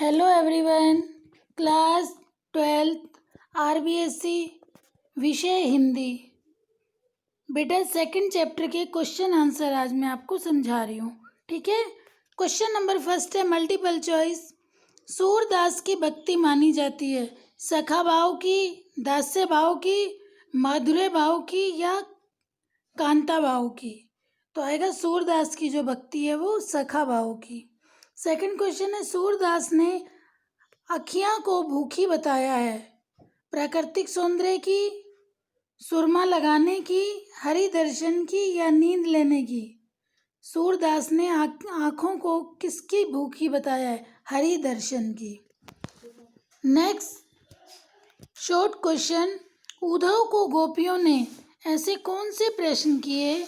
Hello everyone. Class 12th RBSC विषय हिंदी। बेटा second chapter के क्वेश्चन आंसर आज मैं आपको समझा रही हूँ, ठीक है। क्वेश्चन नंबर फर्स्ट है मल्टीपल चॉइस। सूरदास की भक्ति मानी जाती है सखा भाव की, दास्य भाव की, माधुर्य भाव की या कांता भाव की। तो आएगा सूरदास की जो भक्ति है वो सखा भाव की। सेकंड क्वेश्चन है सूरदास ने अखियां को भूखी बताया है प्राकृतिक सौंदर्य की, सुरमा लगाने की, हरि दर्शन की या नींद लेने की। सूरदास ने आंखों को किसकी भूखी बताया है? हरि दर्शन की। नेक्स्ट शॉर्ट क्वेश्चन, उद्धव को गोपियों ने ऐसे कौन से प्रश्न किए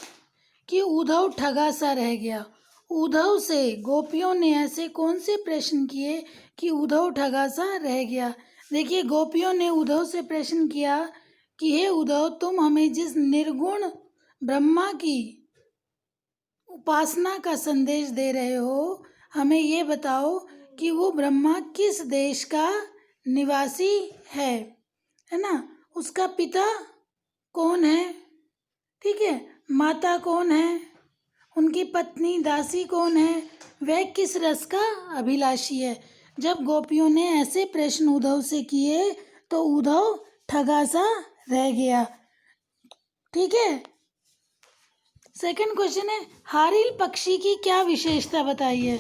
कि उद्धव ठगा सा रह गया? उद्धव से गोपियों ने ऐसे कौन से प्रश्न किए कि उद्धव ठगा सा रह गया? देखिए, गोपियों ने उद्धव से प्रश्न किया कि हे उद्धव, तुम हमें जिस निर्गुण ब्रह्मा की उपासना का संदेश दे रहे हो, हमें ये बताओ कि वो ब्रह्मा किस देश का निवासी है ना? उसका पिता कौन है, ठीक है, माता कौन है, उनकी पत्नी दासी कौन है, वह किस रस का अभिलाषी है। जब गोपियों ने ऐसे प्रश्न उद्धव से किए तो उद्धव ठगा सा रह गया, ठीक है। सेकंड क्वेश्चन है हारिल पक्षी की क्या विशेषता बताई है?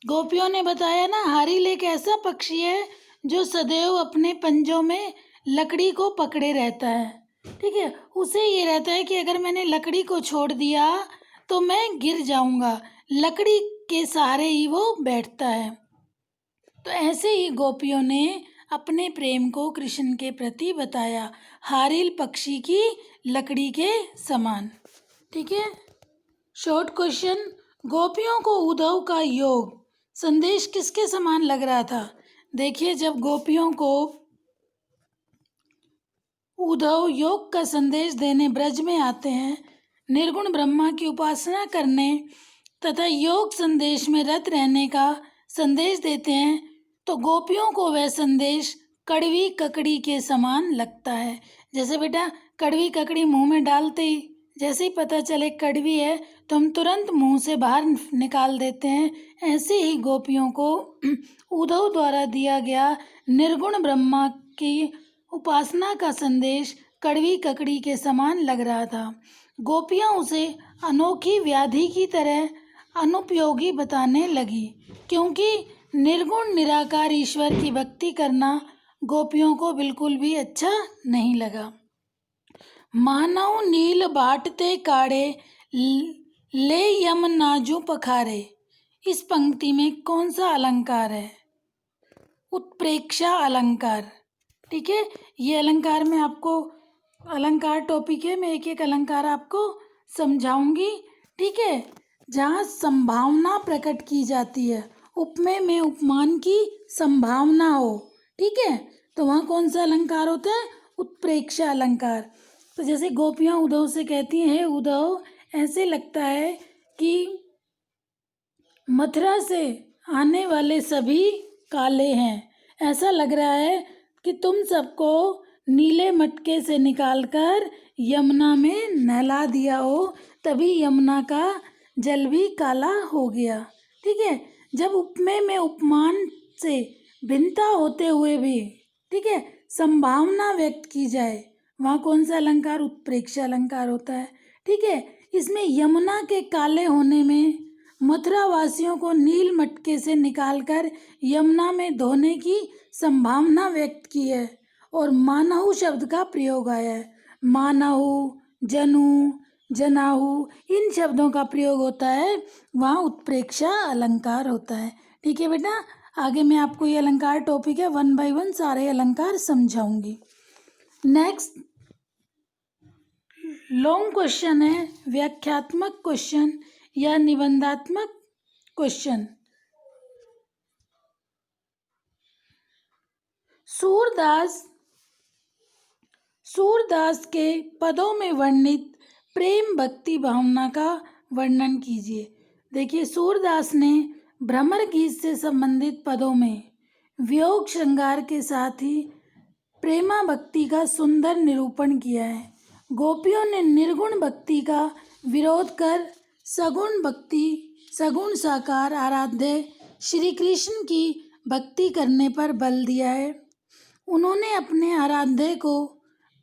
गोपियों ने बताया ना, हारिल एक ऐसा पक्षी है जो सदैव अपने पंजों में लकड़ी को पकड़े रहता है, ठीक है। उसे ये रहता है कि अगर मैंने लकड़ी को छोड़ दिया तो मैं गिर जाऊंगा, लकड़ी के सहारे ही वो बैठता है। तो ऐसे ही गोपियों ने अपने प्रेम को कृष्ण के प्रति बताया, हारिल पक्षी की लकड़ी के समान, ठीक है। शॉर्ट क्वेश्चन, गोपियों को उद्धव का योग संदेश किसके समान लग रहा था? देखिए, जब गोपियों को उद्धव योग का संदेश देने ब्रज में आते हैं, निर्गुण ब्रह्मा की उपासना करने तथा योग संदेश में रत रहने का संदेश देते हैं, तो गोपियों को वह संदेश कड़वी ककड़ी के समान लगता है। जैसे बेटा कड़वी ककड़ी मुंह में डालते ही जैसे ही पता चले कड़वी है तो हम तुरंत मुंह से बाहर निकाल देते हैं, ऐसे ही गोपियों को उद्धव द्वारा दिया गया निर्गुण ब्रह्मा की उपासना का संदेश कड़वी ककड़ी के समान लग रहा था। गोपियां उसे अनोखी व्याधि की तरह अनुपयोगी बताने लगी, क्योंकि निर्गुण निराकार ईश्वर की भक्ति करना गोपियों को बिल्कुल भी अच्छा नहीं लगा। मानव नील बाटते काड़े ले यम नाजू पखारे, इस पंक्ति में कौन सा अलंकार है? उत्प्रेक्षा अलंकार, ठीक है। ये अलंकार मैं आपको, अलंकार टॉपिक है, मैं एक एक अलंकार आपको समझाऊंगी, ठीक है। जहाँ संभावना प्रकट की जाती है, उपमेय में उपमान की संभावना हो, ठीक है, तो वहाँ कौन सा अलंकार होता है? उत्प्रेक्षा अलंकार। तो जैसे गोपियाँ उद्धव से कहती हैं, उद्धव, ऐसे लगता है कि मथुरा से आने वाले सभी काले हैं, ऐसा लग रहा है कि तुम सबको नीले मटके से निकालकर यमुना में नहला दिया हो, तभी यमुना का जल भी काला हो गया, ठीक है। जब उपमेय में उपमान से भिन्नता होते हुए भी, ठीक है, संभावना व्यक्त की जाए, वहाँ कौन सा अलंकार? उत्प्रेक्षा अलंकार होता है, ठीक है। इसमें यमुना के काले होने में मथुरा वासियों को नील मटके से निकालकर यमुना में धोने की संभावना व्यक्त की है और मानहु शब्द का प्रयोग आया है। मानहु, जनु, जनाहु, इन शब्दों का प्रयोग होता है, वहाँ उत्प्रेक्षा अलंकार होता है, ठीक है बेटा। आगे मैं आपको ये अलंकार टॉपिक है 1 बाय 1 सारे अलंकार समझाऊंगी। नेक्स्ट लॉन्ग क्वेश्चन है व्याख्यात्मक क्वेश्चन या निबंधात्मक क्वेश्चन। सूरदास के पदों में वर्णित प्रेम भक्ति भावना का वर्णन कीजिए। देखिए, सूरदास ने भ्रमर गीत से संबंधित पदों में वियोग श्रृंगार के साथ ही प्रेमा भक्ति का सुंदर निरूपण किया है। गोपियों ने निर्गुण भक्ति का विरोध कर सगुण साकार आराध्य श्री कृष्ण की भक्ति करने पर बल दिया है। उन्होंने अपने आराध्य को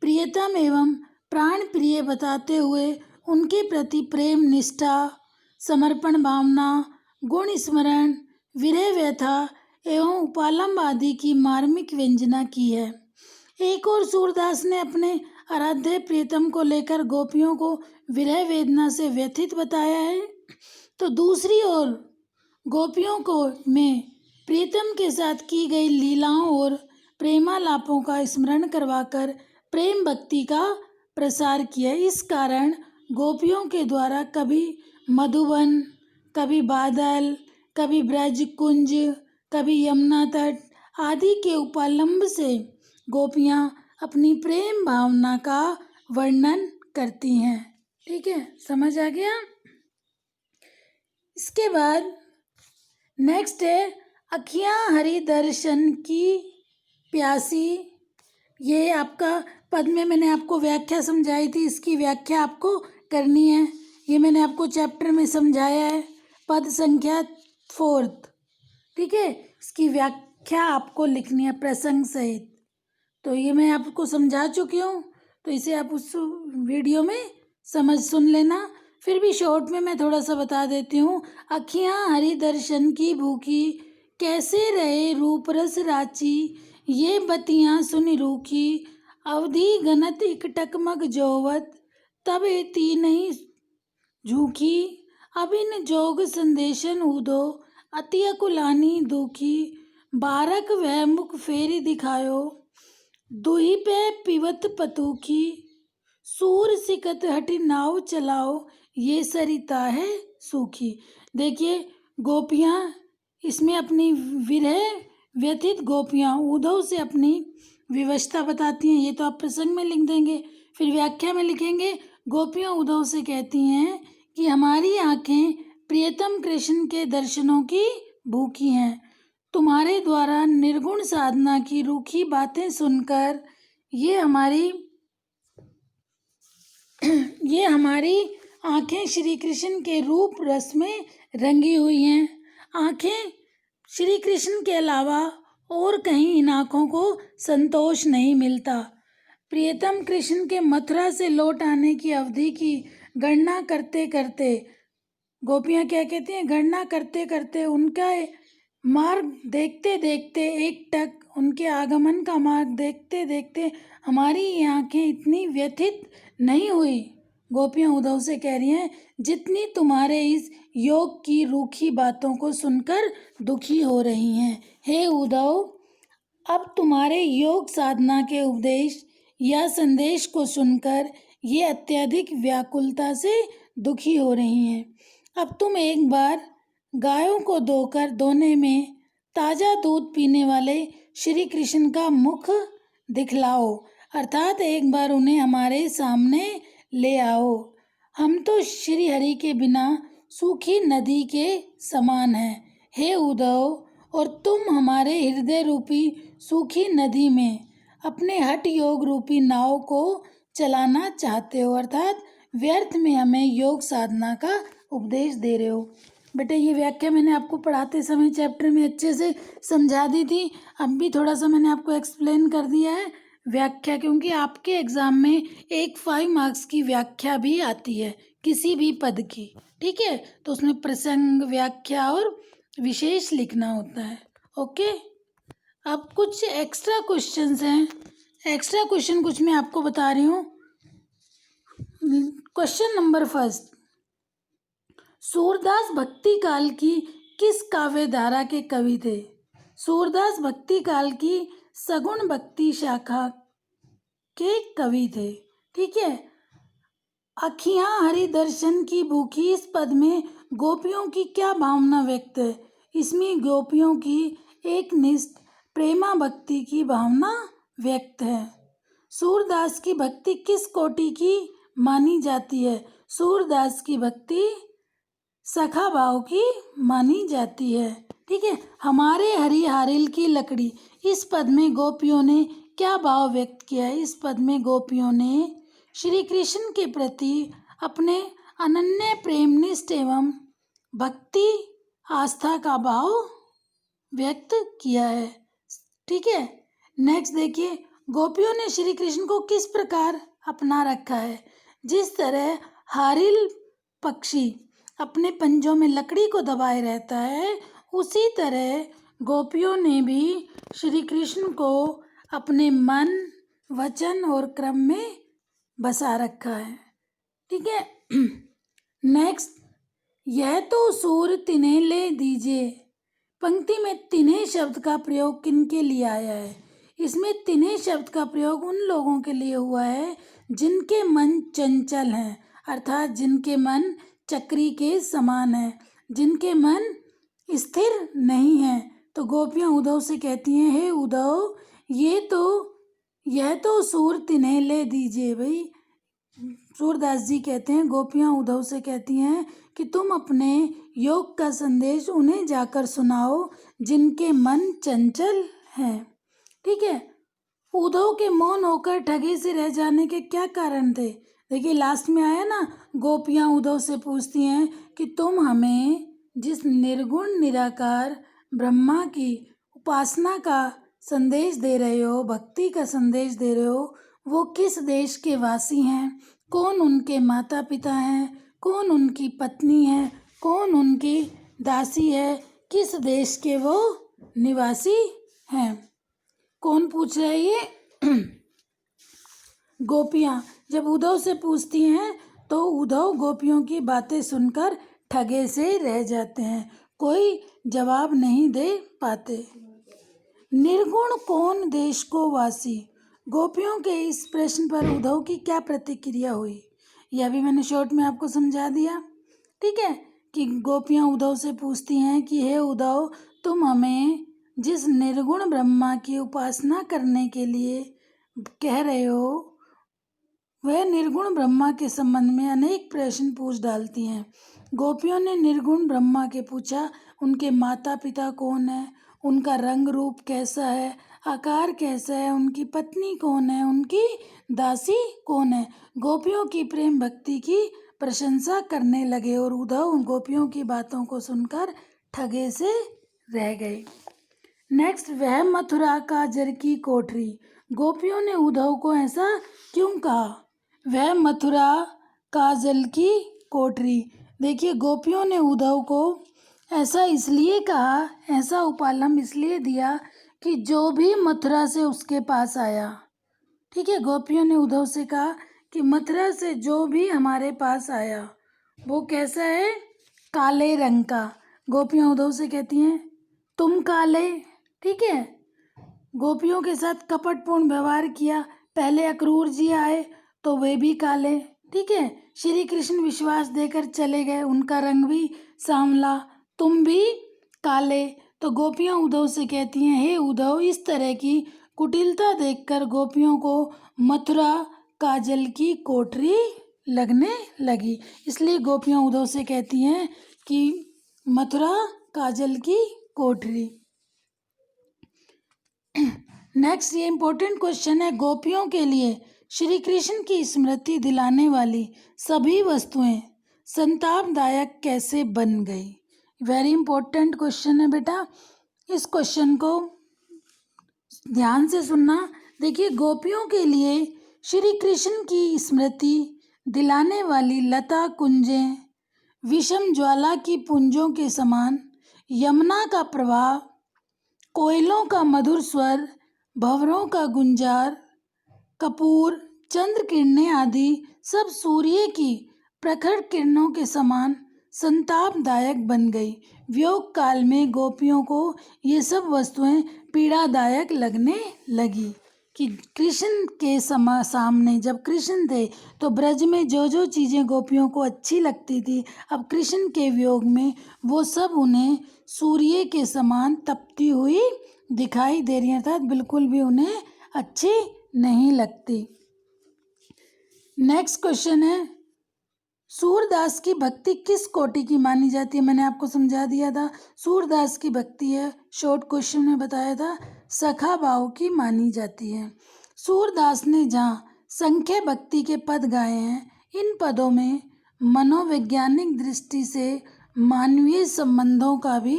प्रियतम एवं प्राण प्रिय बताते हुए उनके प्रति प्रेम, निष्ठा, समर्पण भावना, गुण स्मरण, विरह व्यथा एवं उपालंब आदि की मार्मिक व्यंजना की है। एक और सूरदास ने अपने आराध्य प्रियतम को लेकर गोपियों को विरह वेदना से व्यथित बताया है, तो दूसरी ओर गोपियों को में प्रियतम के साथ की गई लीलाओं और प्रेमालापों का स्मरण करवाकर प्रेम भक्ति का प्रसार किया। इस कारण गोपियों के द्वारा कभी मधुबन, कभी बादल, कभी ब्रज कुंज, कभी यमुना तट आदि के उपालंब से गोपियाँ अपनी प्रेम भावना का वर्णन करती हैं। ठीक है, समझ आ गया। इसके बाद नेक्स्ट है अखियाँ हरि दर्शन की प्यासी। ये आपका पद में मैंने आपको व्याख्या समझाई थी, इसकी व्याख्या आपको करनी है। ये मैंने आपको चैप्टर में समझाया है, पद संख्या 4। ठीक है, इसकी व्याख्या आपको लिखनी है प्रसंग सहित। तो ये मैं आपको समझा चुकी हूँ, तो इसे आप उस वीडियो में सुन लेना। फिर भी शॉर्ट में मैं थोड़ा सा बता देती हूँ। अखियाँ हरि दर्शन की भूखी, कैसे रहे रूप रस राची, ये बतियाँ सुनि रूखी, अवधि गनत इकटक मग जोवत, तब एती नहीं झूठी, अबिन जोग संदेशन उदो, अति अकुलानी दुखी, बारक वह मुख फेरी दिखायो, दुही पे पिवत पतूखी, सूर सिकत हटि नाव चलाओ, ये सरिता है सूखी। देखिए गोपियाँ इसमें अपनी विरह व्यथित गोपियाँ उद्धव से अपनी विवशता बताती हैं। ये तो आप प्रसंग में लिख देंगे, फिर व्याख्या में लिखेंगे। गोपियाँ उद्धव से कहती हैं कि हमारी आँखें प्रियतम कृष्ण के दर्शनों की भूखी हैं। तुम्हारे द्वारा निर्गुण साधना की रूखी बातें सुनकर ये हमारी आँखें श्री कृष्ण के रूप रस में रंगी हुई हैं। आँखें श्री कृष्ण के अलावा और कहीं इन आँखों को संतोष नहीं मिलता। प्रियतम कृष्ण के मथुरा से लौट आने की अवधि की गणना करते करते गोपियाँ क्या कहती हैं, गणना करते करते उनका मार्ग देखते देखते एकटक उनके आगमन का मार्ग देखते देखते हमारी ये आँखें इतनी व्यथित नहीं हुई। गोपियाँ उद्धव से कह रही हैं जितनी तुम्हारे इस योग की रूखी बातों को सुनकर दुखी हो रही हैं। हे उद्धव, अब तुम्हारे योग साधना के उपदेश या संदेश को सुनकर ये अत्यधिक व्याकुलता से दुखी हो रही हैं। अब तुम एक बार गायों को धोने में ताज़ा दूध पीने वाले श्री कृष्ण का मुख दिखलाओ, अर्थात एक बार उन्हें हमारे सामने ले आओ। हम तो श्री हरि के बिना सूखी नदी के समान हैं। हे उद्धव, और तुम हमारे हृदय रूपी सूखी नदी में अपने हठ योग रूपी नाव को चलाना चाहते हो, अर्थात व्यर्थ में हमें योग साधना का उपदेश दे रहे हो। बेटा ये व्याख्या मैंने आपको पढ़ाते समय चैप्टर में अच्छे से समझा दी थी, अब भी थोड़ा सा मैंने आपको एक्सप्लेन कर दिया है व्याख्या, क्योंकि आपके एग्ज़ाम में एक 5 मार्क्स की व्याख्या भी आती है किसी भी पद की। ठीक है, तो उसमें प्रसंग, व्याख्या और विशेष लिखना होता है। ओके, अब कुछ एक्स्ट्रा क्वेश्चंस हैं। एक्स्ट्रा क्वेश्चन कुछ मैं आपको बता रही हूँ। क्वेश्चन नंबर 1, सूरदास भक्ति काल की किस काव्य धारा के कवि थे? सूरदास भक्ति काल की सगुण भक्ति शाखा के कवि थे। ठीक है, अखियाँ हरि दर्शन की भूखी, इस पद में गोपियों की क्या भावना व्यक्त है? इसमें गोपियों की एक निष्ठ प्रेमा भक्ति की भावना व्यक्त है। सूरदास की भक्ति किस कोटि की मानी जाती है? सूरदास की भक्ति सखा भाव की मानी जाती है। ठीक है, हमारे हरिहारिल की लकड़ी, इस पद में गोपियों ने क्या भाव व्यक्त किया है? इस पद में गोपियों ने श्री कृष्ण के प्रति अपने अनन्य प्रेमनिष्ठ एवं भक्ति आस्था का भाव व्यक्त किया है। ठीक है, नेक्स्ट देखिए, गोपियों ने श्री कृष्ण को किस प्रकार अपना रखा है? जिस तरह हारिल पक्षी अपने पंजों में लकड़ी को दबाए रहता है, उसी तरह गोपियों ने भी श्री कृष्ण को अपने मन, वचन और क्रम में बसा रखा है। ठीक है, नेक्स्ट, यह तो सूर तिन्हें ले दीजिए। पंक्ति में तिन्हें शब्द का प्रयोग किनके लिए आया है? इसमें तिन्हें शब्द का प्रयोग उन लोगों के लिए हुआ है जिनके मन चंचल हैं, अर्थात जिनके मन चक्री के समान है, जिनके मन स्थिर नहीं है। तो गोपियाँ उद्धव से कहती हैं, हे उद्धव, यह तो सूर तिन्हें ले दीजिए। भाई सूरदास जी कहते हैं, गोपियाँ उद्धव से कहती हैं कि तुम अपने योग का संदेश उन्हें जाकर सुनाओ जिनके मन चंचल हैं। ठीक है, उद्धव के मौन होकर ठगी से रह जाने के क्या कारण थे? देखिए लास्ट में आया ना, गोपियाँ उद्धव से पूछती हैं कि तुम हमें जिस निर्गुण निराकार ब्रह्मा की उपासना का संदेश दे रहे हो, भक्ति का संदेश दे रहे हो, वो किस देश के वासी हैं, कौन उनके माता पिता हैं, कौन उनकी पत्नी है, कौन उनकी दासी है, किस देश के वो निवासी हैं? कौन पूछ रहा है ये? गोपियाँ जब उद्धव से पूछती हैं तो उद्धव गोपियों की बातें सुनकर ठगे से रह जाते हैं, कोई जवाब नहीं दे पाते। निर्गुण कौन देश को वासी? गोपियों के इस प्रश्न पर उद्धव की क्या प्रतिक्रिया हुई, यह भी मैंने शॉर्ट में आपको समझा दिया। ठीक है, कि गोपियाँ उद्धव से पूछती हैं कि हे उद्धव, तुम हमें जिस निर्गुण ब्रह्मा की उपासना करने के लिए कह रहे हो, वह निर्गुण ब्रह्मा के संबंध में अनेक प्रश्न पूछ डालती हैं। गोपियों ने निर्गुण ब्रह्मा के पूछा, उनके माता पिता कौन है, उनका रंग रूप कैसा है, आकार कैसा है, उनकी पत्नी कौन है, उनकी दासी कौन है। गोपियों की प्रेम भक्ति की प्रशंसा करने लगे और उद्धव गोपियों की बातों को सुनकर ठगे से रह गए। नेक्स्ट, वह मथुरा काजर की कोठरी। गोपियों ने उद्धव को ऐसा क्यों कहा? वह मथुरा काजल की कोठरी। देखिए गोपियों ने उद्धव को ऐसा इसलिए कहा, ऐसा उपालम इसलिए दिया कि जो भी मथुरा से उसके पास आया, ठीक है, गोपियों ने उद्धव से कहा कि मथुरा से जो भी हमारे पास आया वो कैसा है? काले रंग का। गोपियाँ उद्धव से कहती हैं तुम काले। ठीक है, गोपियों के साथ कपटपूर्ण व्यवहार किया। पहले अक्रूर जी आए तो वे भी काले। ठीक है, श्री कृष्ण विश्वास देकर चले गए, उनका रंग भी सांवला, तुम भी काले। तो गोपियाँ उद्धव से कहती हैं, हे उद्धव, इस तरह की कुटिलता देखकर गोपियों को मथुरा काजल की कोठरी लगने लगी। इसलिए गोपियाँ उद्धव से कहती हैं कि मथुरा काजल की कोठरी। नेक्स्ट, ये इंपॉर्टेंट क्वेश्चन है, गोपियों के लिए श्री कृष्ण की स्मृति दिलाने वाली सभी वस्तुएं संतापदायक कैसे बन गई? वेरी इंपॉर्टेंट क्वेश्चन है बेटा, इस क्वेश्चन को ध्यान से सुनना। देखिए गोपियों के लिए श्री कृष्ण की स्मृति दिलाने वाली लता कुंजें विषम ज्वाला की पुंजों के समान, यमुना का प्रवाह, कोयलों का मधुर स्वर, भंवरों का गुंजार, कपूर, चंद्र किरणें आदि सब सूर्य की प्रखर किरणों के समान संतापदायक बन गई। वियोग काल में गोपियों को ये सब वस्तुएं पीड़ादायक लगने लगी कि कृष्ण के सामने जब कृष्ण थे तो ब्रज में जो जो चीज़ें गोपियों को अच्छी लगती थी, अब कृष्ण के वियोग में वो सब उन्हें सूर्य के समान तपती हुई दिखाई दे रही हैं, अर्थात बिल्कुल भी उन्हें अच्छी नहीं लगती। नेक्स्ट क्वेश्चन है, सूरदास की भक्ति किस कोटि की मानी जाती है? मैंने आपको समझा दिया था। सूरदास की भक्ति है, शॉर्ट क्वेश्चन में बताया था, सखा भाव की मानी जाती है। सूरदास ने जहाँ संख्या भक्ति के पद गाए हैं, इन पदों में मनोवैज्ञानिक दृष्टि से मानवीय संबंधों का भी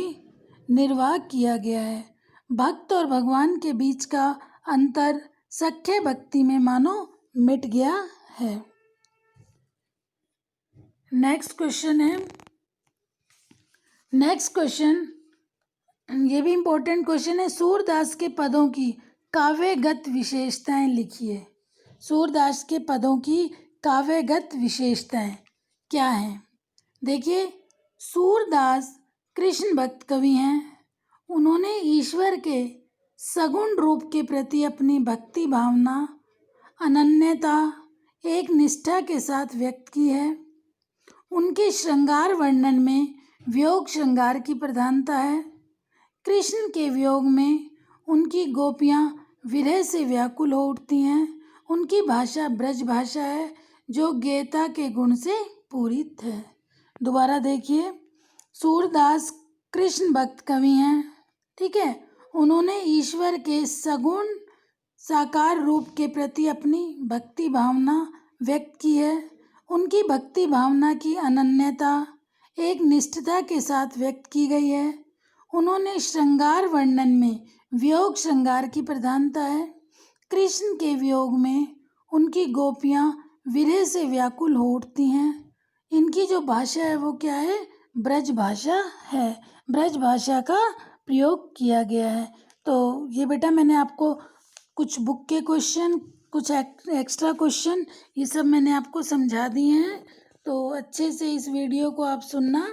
निर्वाह किया गया है। भक्त और भगवान के बीच का अंतर सख्य भक्ति में मानो मिट गया है। नेक्स्ट क्वेश्चन, ये भी इम्पोर्टेंट क्वेश्चन है। सूरदास के पदों की काव्यगत विशेषताएं लिखिए। सूरदास के पदों की काव्यगत विशेषताएं क्या हैं? देखिए, सूरदास कृष्ण भक्त कवि हैं। उन्होंने ईश्वर के सगुण रूप के प्रति अपनी भक्ति भावना, अनन्यता, एक निष्ठा के साथ व्यक्त की है। उनके श्रृंगार वर्णन में वियोग श्रृंगार की प्रधानता है। कृष्ण के वियोग में उनकी गोपियाँ विरह से व्याकुल हो उठती हैं। उनकी भाषा ब्रज भाषा है जो गीता के गुण से पूरित है। दोबारा देखिए, सूरदास कृष्ण भक्त कवि हैं, ठीक है। उन्होंने ईश्वर के सगुण साकार रूप के प्रति अपनी भक्ति भावना व्यक्त की है। उनकी भक्ति भावना की अनन्यता एक निष्ठता के साथ व्यक्त की गई है। उन्होंने श्रृंगार वर्णन में वियोग श्रृंगार की प्रधानता है। कृष्ण के वियोग में उनकी गोपियाँ विरह से व्याकुल हो उठती हैं। इनकी जो भाषा है वो क्या है? ब्रज भाषा है। ब्रज भाषा का प्रयोग किया गया है। तो ये बेटा मैंने आपको कुछ बुक के क्वेश्चन, कुछ एक्स्ट्रा क्वेश्चन, ये सब मैंने आपको समझा दिए हैं। तो अच्छे से इस वीडियो को आप सुनना।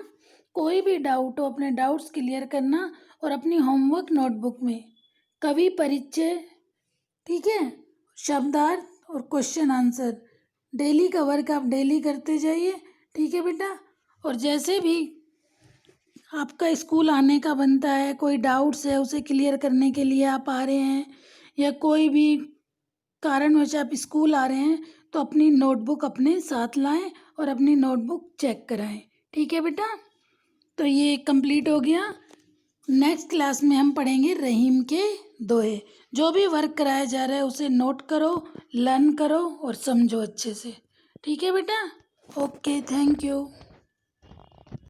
कोई भी डाउट हो, अपने डाउट्स क्लियर करना और अपनी होमवर्क नोटबुक में कवि परिचय, ठीक है, शब्दार्थ और क्वेश्चन आंसर डेली का वर्क आप डेली करते जाइए, ठीक है बेटा। और जैसे भी आपका स्कूल आने का बनता है, कोई डाउट्स है उसे क्लियर करने के लिए आप आ रहे हैं, या कोई भी कारणवश आप स्कूल आ रहे हैं, तो अपनी नोटबुक अपने साथ लाएं और अपनी नोटबुक चेक कराएं, ठीक है बेटा। तो ये कंप्लीट हो गया। नेक्स्ट क्लास में हम पढ़ेंगे रहीम के दोहे। जो भी वर्क कराया जा रहा है उसे नोट करो, लर्न करो और समझो अच्छे से, ठीक है बेटा। Okay, thank you.